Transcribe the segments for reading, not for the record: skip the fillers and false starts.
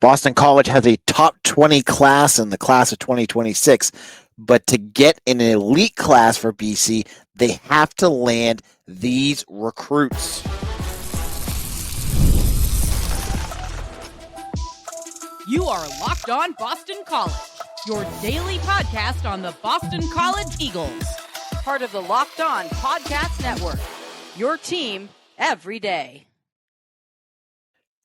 Boston College has a top 20 class in the class of 2026, but to get an elite class for BC, they have to land these recruits. You are Locked On Boston College, your daily podcast on the Boston College Eagles. Part of the Locked On Podcast Network, your team every day.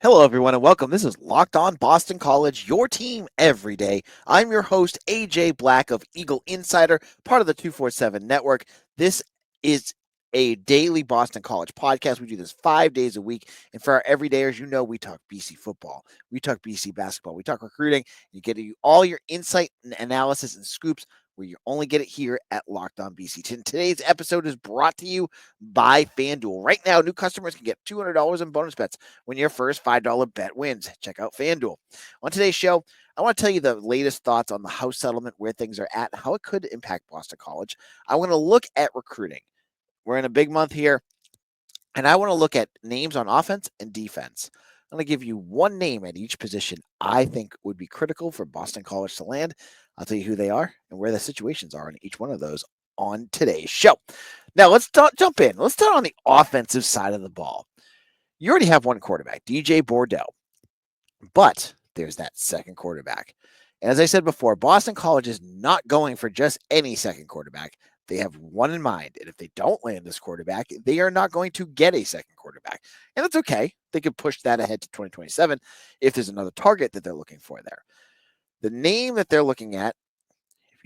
Hello, everyone, and welcome. This is Locked On Boston College, your team every day. I'm your host, AJ Black of Eagle Insider, part of the 247 Network. This is a daily Boston College podcast. We do this 5 days a week. And for our everydayers, you know we talk BC football, we talk BC basketball, we talk recruiting. You get all your insight and analysis and scoops where you only get it here at Locked On BC. Today's episode is brought to you by FanDuel. Right now, new customers can get $200 in bonus bets when your first $5 bet wins. Check out FanDuel. On today's show, I want to tell you the latest thoughts on the House settlement, where things are at, and how it could impact Boston College. I want to look at recruiting. We're in a big month here, and I want to look at names on offense and defense. I'm going to give you one name at each position I think would be critical for Boston College to land. I'll tell you who they are and where the situations are in each one of those on today's show. Now, let's jump in. Let's start on the offensive side of the ball. You already have one quarterback, DJ Bordeaux, but there's that second quarterback. And as I said before, Boston College is not going for just any second quarterback. They have one in mind. And if they don't land this quarterback, they are not going to get a second quarterback. And that's okay. They could push that ahead to 2027 if there's another target that they're looking for there. The name that they're looking at,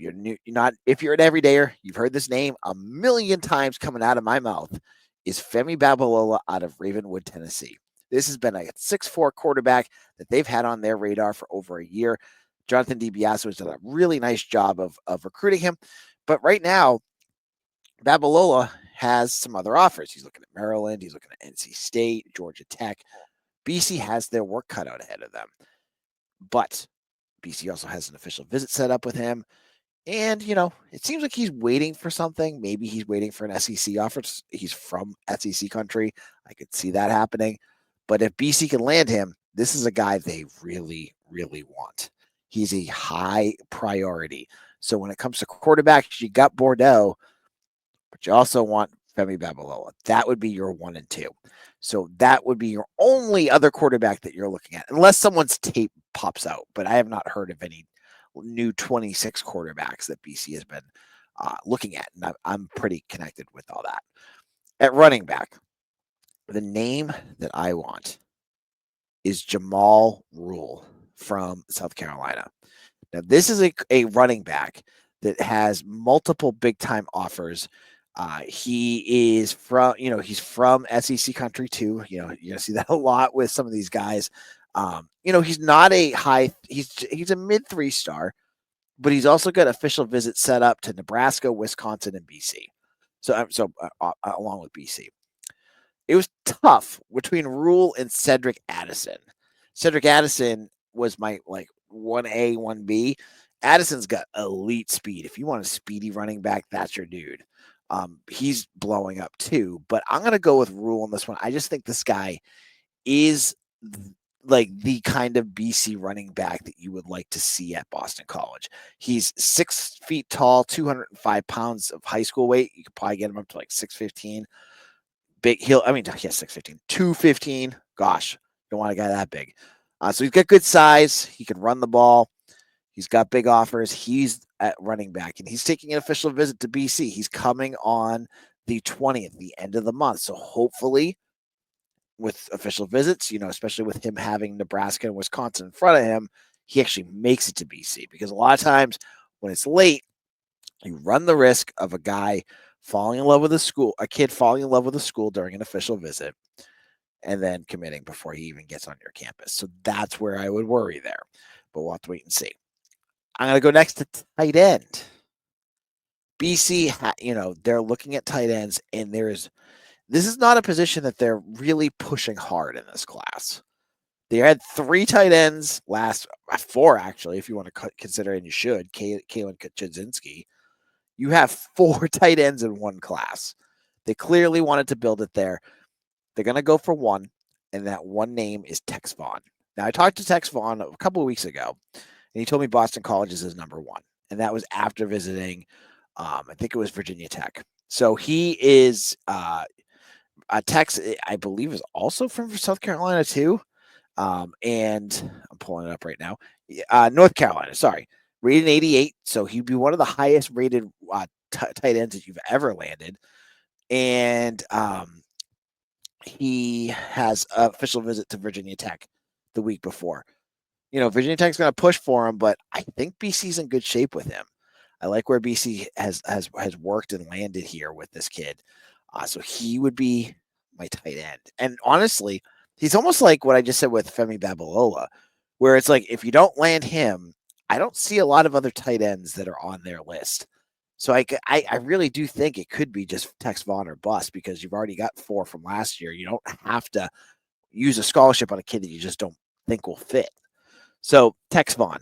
if you're an everydayer, you've heard this name a million times coming out of my mouth, is Femi Babalola out of Ravenwood, Tennessee. This has been a 6'4" quarterback that they've had on their radar for over a year. Jonathan DiBiase has done a really nice job of recruiting him. But right now, Babalola has some other offers. He's looking at Maryland. He's looking at NC State, Georgia Tech. BC has their work cut out ahead of them. But BC also has an official visit set up with him. And, it seems like he's waiting for something. Maybe he's waiting for an SEC offer. He's from SEC country. I could see that happening. But if BC can land him, this is a guy they really, really want. He's a high priority. So when it comes to quarterbacks, you got Bordeaux, but you also want Femi Babalola. That would be your 1 and 2. So that would be your only other quarterback that you're looking at, unless someone's tape pops out. But I have not heard of any new 26 quarterbacks that BC has been looking at. And I'm pretty connected with all that. At running back, the name that I want is Jamal Rule from South Carolina. Now, this is a running back that has multiple big-time offers. He is from, he's from SEC country too. You're going to see that a lot with some of these guys. He's not a high, he's a mid 3-star, but he's also got official visits set up to Nebraska, Wisconsin, and BC. Along with BC. It was tough between Rule and Cedric Addison. Cedric Addison was my 1A, 1B. Addison's got elite speed. If you want a speedy running back, that's your dude. He's blowing up too, but I'm going to go with Rule on this one. I just think this guy is like the kind of BC running back that you would like to see at Boston College. He's 6 feet tall, 205 pounds of high school weight. You could probably get him up to 6'15". Big heel. 6'15", 215. Gosh, don't want a guy that big. So he's got good size. He can run the ball. He's got big offers. He's at running back, and he's taking an official visit to BC. He's coming on the 20th, the end of the month. So hopefully with official visits, especially with him having Nebraska and Wisconsin in front of him, he actually makes it to BC, because a lot of times when it's late, you run the risk of a guy falling in love with a kid falling in love with a school during an official visit and then committing before he even gets on your campus. So that's where I would worry there, but we'll have to wait and see. I'm going to go next to tight end. BC, they're looking at tight ends, and this is not a position that they're really pushing hard in this class. They had 3 tight ends 4 actually, if you want to consider, and you should, Kalen Kaczynski. You have 4 tight ends in one class. They clearly wanted to build it there. They're going to go for one, and that one name is Tex Vaughn. Now, I talked to Tex Vaughn a couple of weeks ago, and he told me Boston College is his number one, and that was after visiting, I think it was Virginia Tech. So he is Tex, I believe, is also from South Carolina too. And I'm pulling it up right now. North Carolina, sorry, rated 88. So he'd be one of the highest rated tight ends that you've ever landed. And he has an official visit to Virginia Tech the week before. Virginia Tech's going to push for him, but I think BC's in good shape with him. I like where BC has worked and landed here with this kid. So he would be my tight end. And honestly, he's almost like what I just said with Femi Babalola, where it's like if you don't land him, I don't see a lot of other tight ends that are on their list. So I really do think it could be just Tex Vaughn or bust because you've already got 4 from last year. You don't have to use a scholarship on a kid that you just don't think will fit. So Tex Vaughn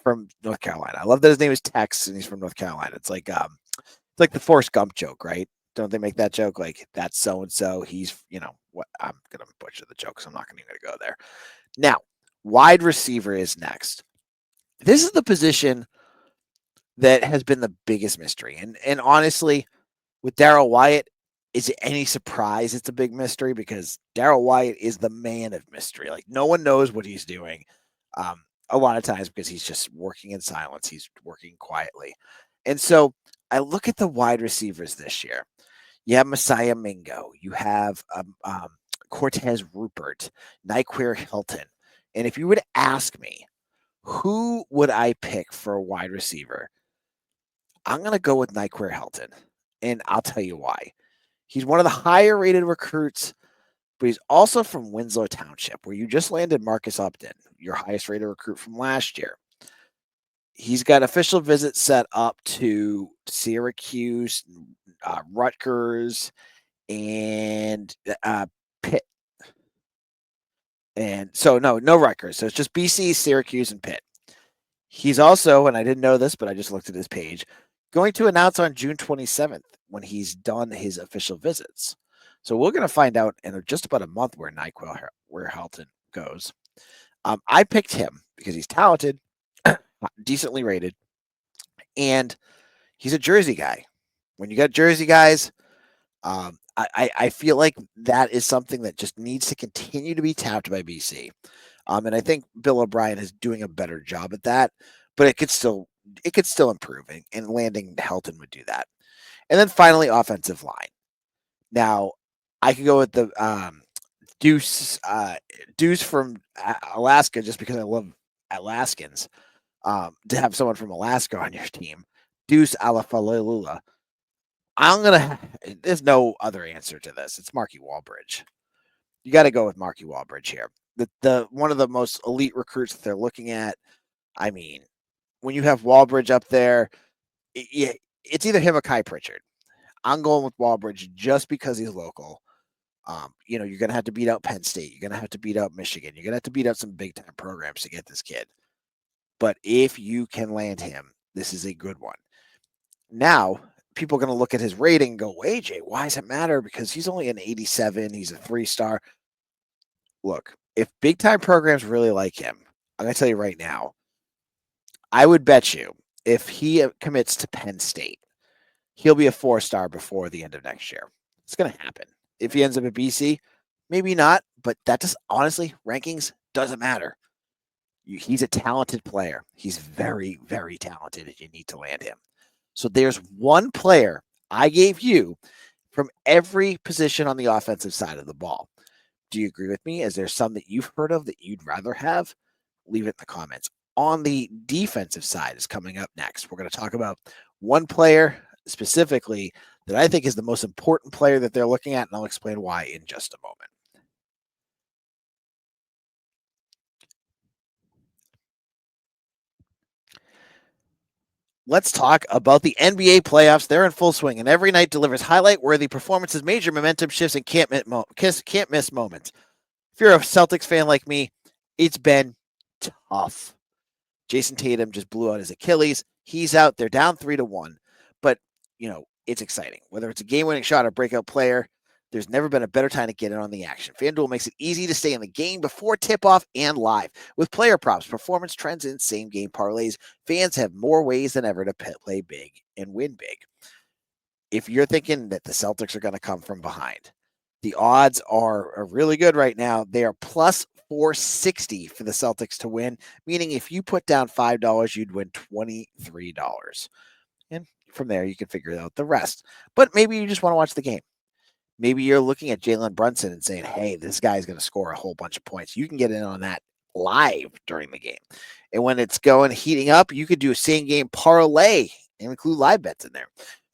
from North Carolina. I love that his name is Tex and he's from North Carolina. It's like the Forrest Gump joke, right? Don't they make that joke? Like that's so and so. He's what I'm gonna butcher the joke, so I'm not even gonna go there. Now, wide receiver is next. This is the position that has been the biggest mystery, and honestly, with Darrell Wyatt, is it any surprise it's a big mystery because Darrell Wyatt is the man of mystery. Like no one knows what he's doing. A lot of times because he's just working in silence. He's working quietly. And so I look at the wide receivers this year. You have Messiah Mingo. You have Cortez Rupert, Nyquir Hilton. And if you were to ask me, who would I pick for a wide receiver? I'm going to go with Nyquir Hilton. And I'll tell you why. He's one of the higher rated recruits, but he's also from Winslow Township, where you just landed Marcus Upton, your highest rated recruit from last year. He's got official visits set up to Syracuse, Rutgers, and Pitt. And so, no Rutgers. So it's just BC, Syracuse, and Pitt. He's also, and I didn't know this, but I just looked at his page, going to announce on June 27th when he's done his official visits. So we're going to find out in just about a month where Hilton goes. I picked him because he's talented, decently rated, and he's a Jersey guy. When you got Jersey guys, I feel like that is something that just needs to continue to be tapped by BC. And I think Bill O'Brien is doing a better job at that, but it could still improve, and landing Helton would do that. And then finally, offensive line. Now, I could go with the Deuce from Alaska just because I love Alaskans. To have someone from Alaska on your team, Deuce Alafalula. There's no other answer to this. It's Marky Walbridge. You got to go with Marky Walbridge here. The one of the most elite recruits that they're looking at. I mean, when you have Walbridge up there, it's either him or Kai Pritchard. I'm going with Walbridge just because he's local. You're going to have to beat out Penn State. You're going to have to beat out Michigan. You're going to have to beat out some big time programs to get this kid. But if you can land him, this is a good one. Now, people are going to look at his rating and go, AJ, why does it matter? Because he's only an 87. He's a 3-star. Look, if big time programs really like him, I'm going to tell you right now, I would bet you if he commits to Penn State, he'll be a 4-star before the end of next year. It's going to happen. If he ends up at BC, maybe not, but that just honestly, rankings doesn't matter. He's a talented player. He's very, very talented if you need to land him. So there's one player I gave you from every position on the offensive side of the ball. Do you agree with me? Is there some that you've heard of that you'd rather have? Leave it in the comments. On the defensive side is coming up next. We're going to talk about one player specifically that I think is the most important player that they're looking at, and I'll explain why in just a moment. Let's talk about the NBA playoffs. They're in full swing, and every night delivers highlight-worthy performances, major momentum shifts, and can't miss moments. If you're a Celtics fan like me, it's been tough. Jason Tatum just blew out his Achilles. He's out. They're down 3-1. But, it's exciting. Whether it's a game-winning shot or breakout player, There's never been a better time to get in on the action. FanDuel makes it easy to stay in the game before tip-off and live. With player props, performance trends, and same-game parlays, fans have more ways than ever to play big and win big. If you're thinking that the Celtics are going to come from behind, the odds are really good right now. They are plus 460 for the Celtics to win, meaning if you put down $5, you'd win $23. And from there, you can figure out the rest. But maybe you just want to watch the game. Maybe you're looking at Jalen Brunson and saying, hey, this guy's going to score a whole bunch of points. You can get in on that live during the game. And when it's heating up, you could do a same game parlay and include live bets in there.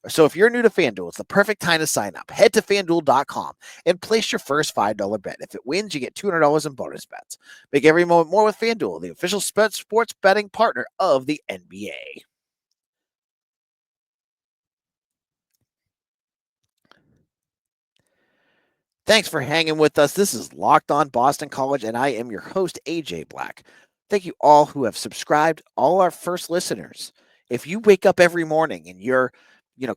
So if you're new to FanDuel, it's the perfect time to sign up. Head to FanDuel.com and place your first $5 bet. If it wins, you get $200 in bonus bets. Make every moment more with FanDuel, the official sports betting partner of the NBA. Thanks for hanging with us. This is Locked On Boston College, and I am your host, AJ Black. Thank you all who have subscribed, all our first listeners. If you wake up every morning and you're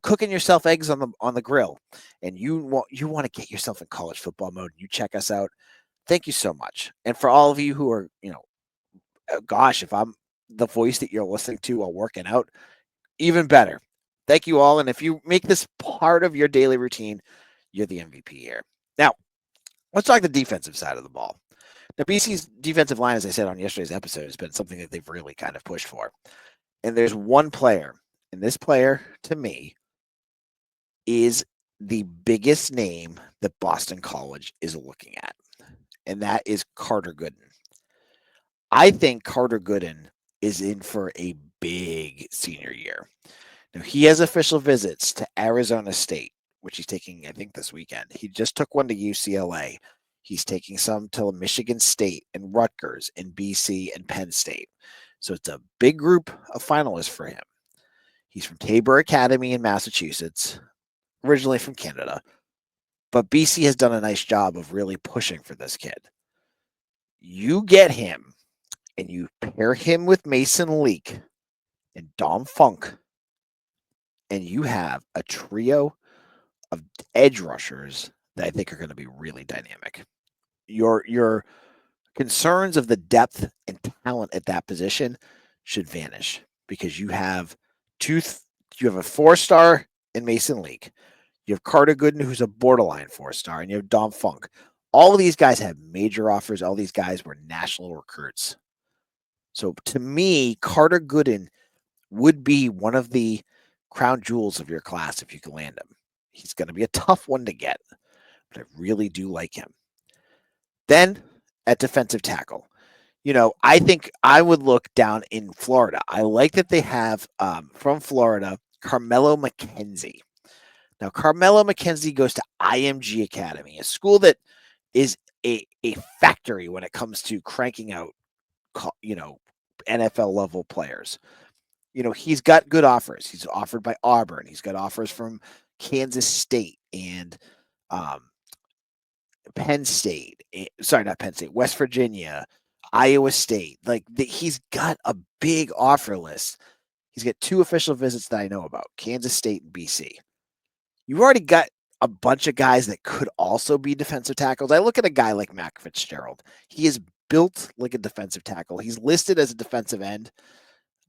cooking yourself eggs on the grill, and you want to get yourself in college football mode, you check us out. Thank you so much. And for all of you who are, gosh, if I'm the voice that you're listening to while working out, even better. Thank you all. And if you make this part of your daily routine, you're the MVP here. Now, let's talk the defensive side of the ball. Now, BC's defensive line, as I said on yesterday's episode, has been something that they've really kind of pushed for. And there's one player, and this player, to me, is the biggest name that Boston College is looking at, and that is Carter Gooden. I think Carter Gooden is in for a big senior year. Now, he has official visits to Arizona State, which he's taking, I think, this weekend. He just took one to UCLA. He's taking some to Michigan State and Rutgers and BC and Penn State. So it's a big group of finalists for him. He's from Tabor Academy in Massachusetts, originally from Canada. But BC has done a nice job of really pushing for this kid. You get him and you pair him with Mason Leak and Dom Funk, and you have a trio of edge rushers that I think are going to be really dynamic. Your concerns of the depth and talent at that position should vanish because you have a 4-star in Mason Leak. You have Carter Gooden, who's a borderline 4-star, and you have Dom Funk. All of these guys have major offers. All these guys were national recruits. So to me, Carter Gooden would be one of the crown jewels of your class if you can land him. He's going to be a tough one to get, but I really do like him. Then at defensive tackle, I think I would look down in Florida. I like that they have from Florida, Carmelo McKenzie. Now, Carmelo McKenzie goes to IMG Academy, a school that is a factory when it comes to cranking out, NFL level players. He's got good offers. He's offered by Auburn. He's got offers from Kansas State and Penn State. Sorry, not Penn State. West Virginia, Iowa State. He's got a big offer list. He's got 2 official visits that I know about, Kansas State and BC. You've already got a bunch of guys that could also be defensive tackles. I look at a guy like Mac Fitzgerald. He is built like a defensive tackle. He's listed as a defensive end.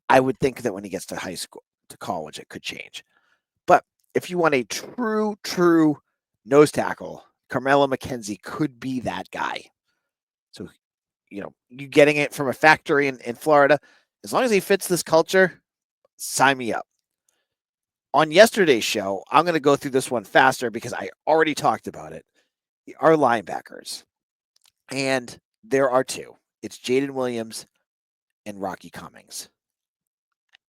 I would think that when he gets to high school, to college, it could change. But if you want a true nose tackle, Carmelo McKenzie could be that guy. So, you getting it from a factory in Florida, as long as he fits this culture, sign me up. On yesterday's show, I'm going to go through this one faster because I already talked about it. Our linebackers. And there are 2. It's Jaden Williams and Rocky Cummings.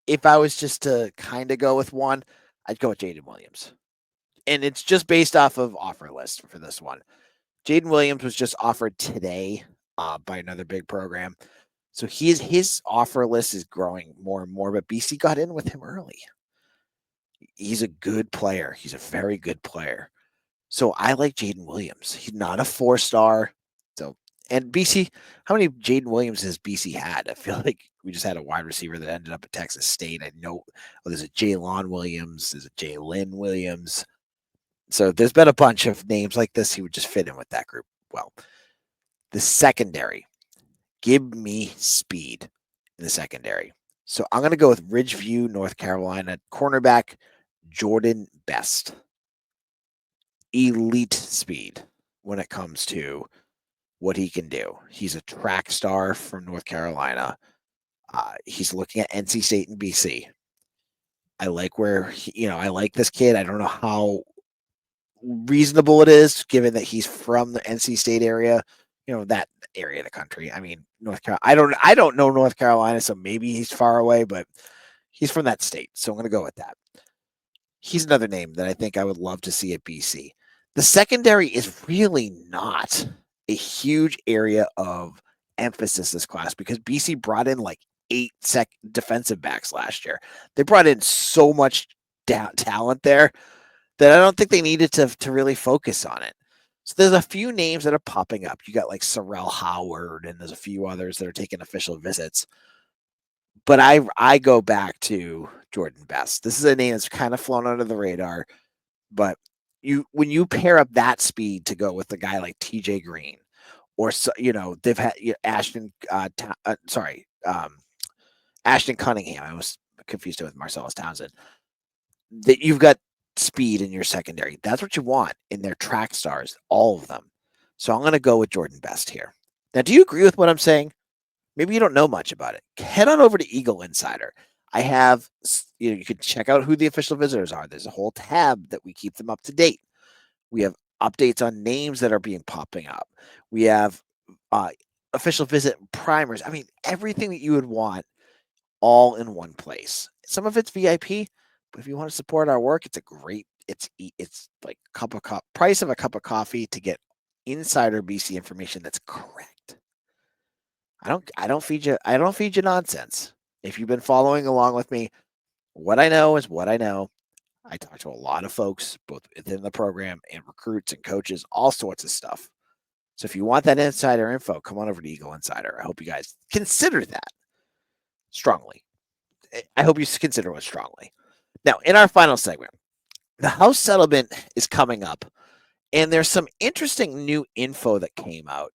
If I was just to kind of go with one, I'd go with Jaden Williams. And it's just based off of offer list for this one. Jaden Williams was just offered today by another big program. So his offer list is growing more and more, but BC got in with him early. He's a good player. He's a very good player. So I like Jaden Williams. He's not a 4-star. And BC, how many Jaden Williams has BC had? I feel like we just had a wide receiver that ended up at Texas State. I know there's a Jaylon Williams, there's a Jalen Williams. So there's been a bunch of names like this. He would just fit in with that group well. The secondary, give me speed in the secondary. So I'm going to go with Ridgeview, North Carolina, cornerback Jordan Best. Elite speed when it comes to what he can do. He's a track star from North Carolina. He's looking at NC State and BC. I like I like this kid. I don't know how reasonable it is given that he's from the NC State area, that area of the country. I mean, North Carolina. I don't know North Carolina, so maybe he's far away, but he's from that state. So I'm going to go with that. He's another name that I think I would love to see at BC. The secondary is really not a huge area of emphasis this class because BC brought in like 8 defensive backs last year. They brought in so much talent there that I don't think they needed to really focus on it. So there's a few names that are popping up. You got like Sorrell Howard, and there's a few others that are taking official visits. But I go back to Jordan Best. This is a name that's kind of flown under the radar, but when you pair up that speed to go with a guy like TJ Green, or they've had Ashton Cunningham. I was confused with Marcellus Townsend. That you've got speed in your secondary. That's what you want in their track stars, all of them. So I'm going to go with Jordan Best here. Now, do you agree with what I'm saying? Maybe you don't know much about it. Head on over to Eagle Insider. I have, you can check out who the official visitors are. There's a whole tab that we keep them up to date. We have updates on names that are popping up. We have official visit primers. I mean, everything that you would want all in one place. Some of it's VIP, but if you want to support our work, it's like price of a cup of coffee to get insider BC information that's correct. I don't feed you nonsense. If you've been following along with me, what I know is what I know. I talk to a lot of folks, both within the program and recruits and coaches, all sorts of stuff. So if you want that insider info, come on over to Eagle Insider. I hope you guys consider that strongly. I hope you consider it strongly. Now, in our final segment, the House settlement is coming up, and there's some interesting new info that came out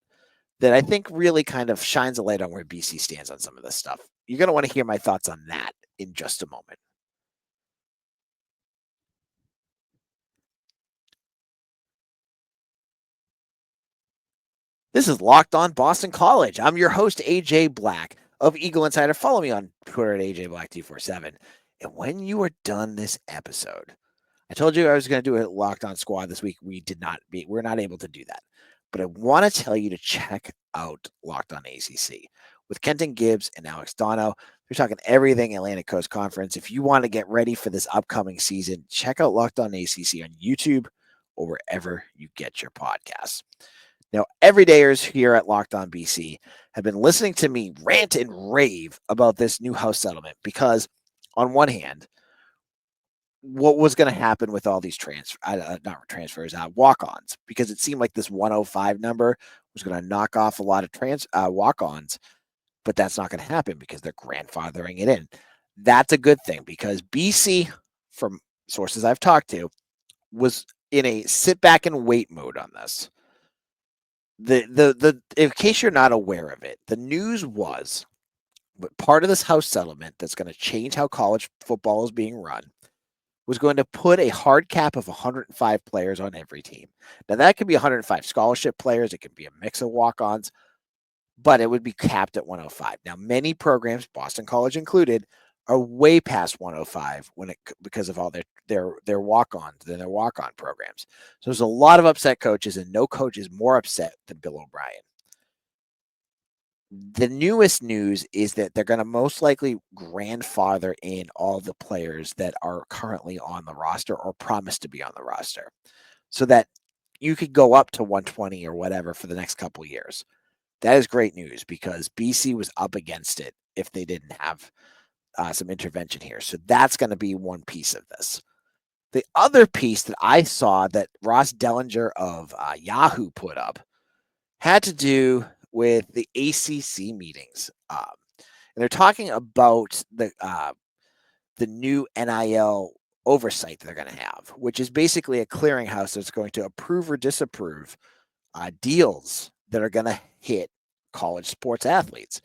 that I think really kind of shines a light on where BC stands on some of this stuff. You're going to want to hear my thoughts on that in just a moment. This is Locked On Boston College. I'm your host, AJ Black of Eagle Insider. Follow me on Twitter at AJBlack247. And when you are done this episode, I told you I was going to do a Locked On Squad this week. We're not able to do that. But I want to tell you to check out Locked On ACC with Kenton Gibbs and Alex Dono. They're talking everything Atlantic Coast Conference. If you want to get ready for this upcoming season, check out Locked On ACC on YouTube or wherever you get your podcasts. Now, everydayers here at Locked On BC have been listening to me rant and rave about this new house settlement because, on one hand, what was going to happen with all these walk-ons, because it seemed like this 105 number was going to knock off a lot of walk-ons, but that's not going to happen because they're grandfathering it in. That's a good thing because BC, from sources I've talked was in a sit back and wait mode on this. In case you're not aware of it, the news was part of this house settlement that's going to change how college football is being run was going to put a hard cap of 105 players on every team. Now, that could be 105 scholarship players. It could be a mix of walk-ons, but it would be capped at 105. Now, many programs, Boston College included, are way past 105 because of all their walk-ons and their walk-on programs. So there's a lot of upset coaches, and no coach is more upset than Bill O'Brien. The newest news is that they're going to most likely grandfather in all the players that are currently on the roster or promised to be on the roster, so that you could go up to 120 or whatever for the next couple of years. That is great news because BC was up against it if they didn't have some intervention here. So that's going to be one piece of this. The other piece that I saw that Ross Dellinger of Yahoo put up had to do with the ACC meetings. And they're talking about the new NIL oversight they're going to have, which is basically a clearinghouse that's going to approve or disapprove deals that are going to hit college sports athletes.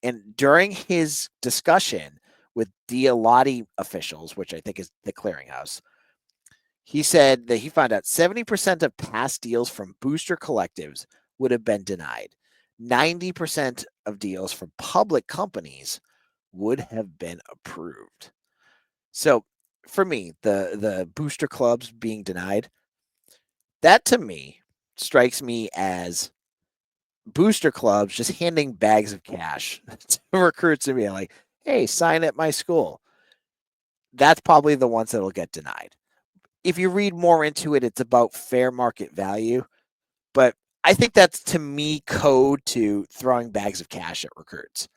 And during his discussion with Dialotti officials, which I think is the clearinghouse, he said that he found out 70% of past deals from booster collectives would have been denied. 90% of deals from public companies would have been approved. So for me, the booster clubs being denied, that to me strikes me as booster clubs just handing bags of cash to recruits and being like, hey, sign at my school. That's probably the ones that'll get denied. If you read more into it, it's about fair market value. But I think that's, to me, code to throwing bags of cash at recruits.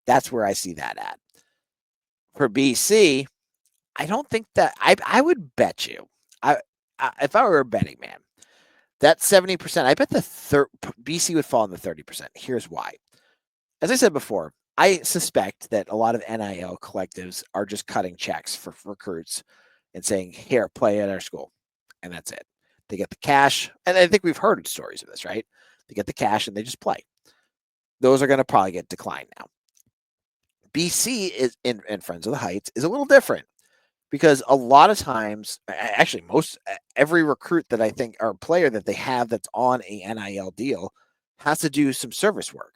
That's where I see that at. For BC, I don't think that I would bet you, if I were a betting man, that 70%, I bet BC would fall in the 30%. Here's why. As I said before, I suspect that a lot of NIL collectives are just cutting checks for recruits and saying, here, play at our school. And that's it. They get the cash. And I think we've heard stories of this, right? They get the cash and they just play. Those are going to probably get declined now. BC is and Friends of the Heights is a little different because a lot of times, actually, every recruit that I think or player that they have that's on a NIL deal has to do some service work.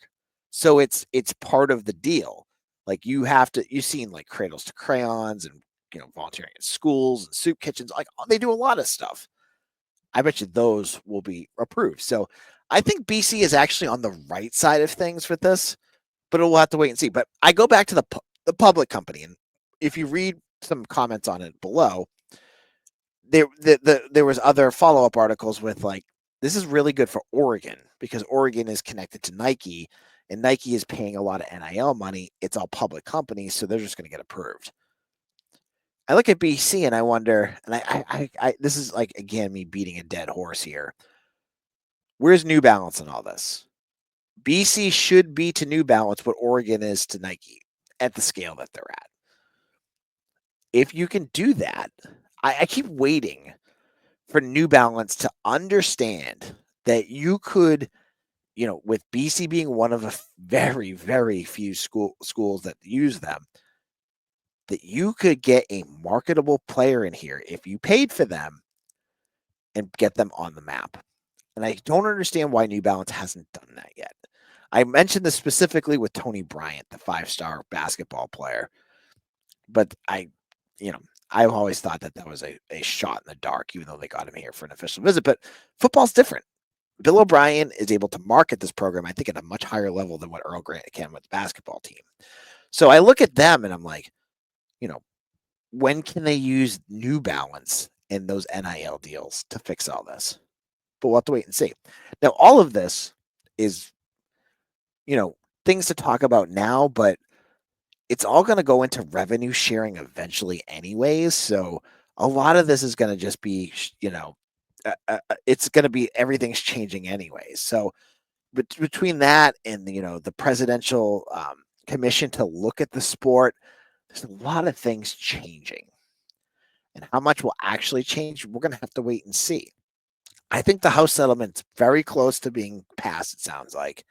So it's part of the deal. Like you've seen like Cradles to Crayons and volunteering at schools and soup kitchens. Like they do a lot of stuff. I bet you those will be approved. So I think BC is actually on the right side of things with this, but we'll have to wait and see. But I go back to the public company, and if you read some comments on it below, there was other follow-up articles with like, this is really good for Oregon because Oregon is connected to Nike, and Nike is paying a lot of NIL money. It's all public companies, so they're just going to get approved. I look at BC and I wonder, and I this is like, again, me beating a dead horse here. Where's New Balance in all this? BC should be to New Balance what Oregon is to Nike at the scale that they're at. If you can do that, I keep waiting for New Balance to understand that you could, with BC being one of a very, very few schools that use them, that you could get a marketable player in here if you paid for them and get them on the map. And I don't understand why New Balance hasn't done that yet. I mentioned this specifically with Tony Bryant, the 5-star basketball player, but I've always thought that was a shot in the dark, even though they got him here for an official visit. But football's different. Bill O'Brien is able to market this program, I think, at a much higher level than what Earl Grant can with the basketball team. So I look at them and I'm like, when can they use New Balance in those NIL deals to fix all this? But we'll have to wait and see. Now, all of this is, things to talk about now, but it's all going to go into revenue sharing eventually anyways. So a lot of this is going to just be, it's going to be, everything's changing anyways. So between that and, the presidential commission to look at the sport, there's a lot of things changing. And how much will actually change, we're going to have to wait and see. I think the House settlement's very close to being passed, it sounds like.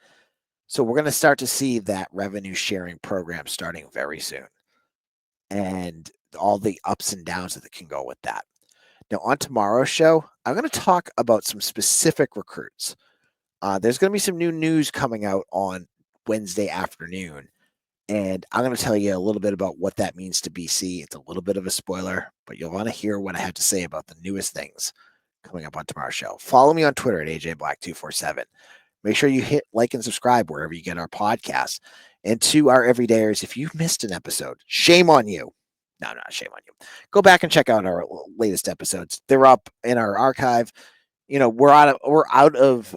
So we're going to start to see that revenue sharing program starting very soon. And all the ups and downs that can go with that. Now, on tomorrow's show, I'm going to talk about some specific recruits. There's going to be some new news coming out on Wednesday afternoon. And I'm going to tell you a little bit about what that means to BC. It's a little bit of a spoiler, but you'll want to hear what I have to say about the newest things coming up on tomorrow's show. Follow me on Twitter at AJBlack247. Make sure you hit like and subscribe wherever you get our podcasts. And to our everydayers, if you've missed an episode, shame on you. No, not shame on you. Go back and check out our latest episodes. They're up in our archive. We're out of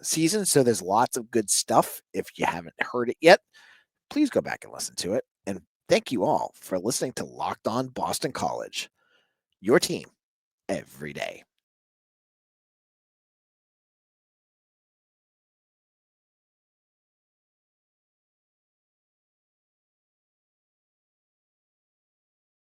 season, so there's lots of good stuff. If you haven't heard it yet, please go back and listen to it. And thank you all for listening to Locked On Boston College, your team every day.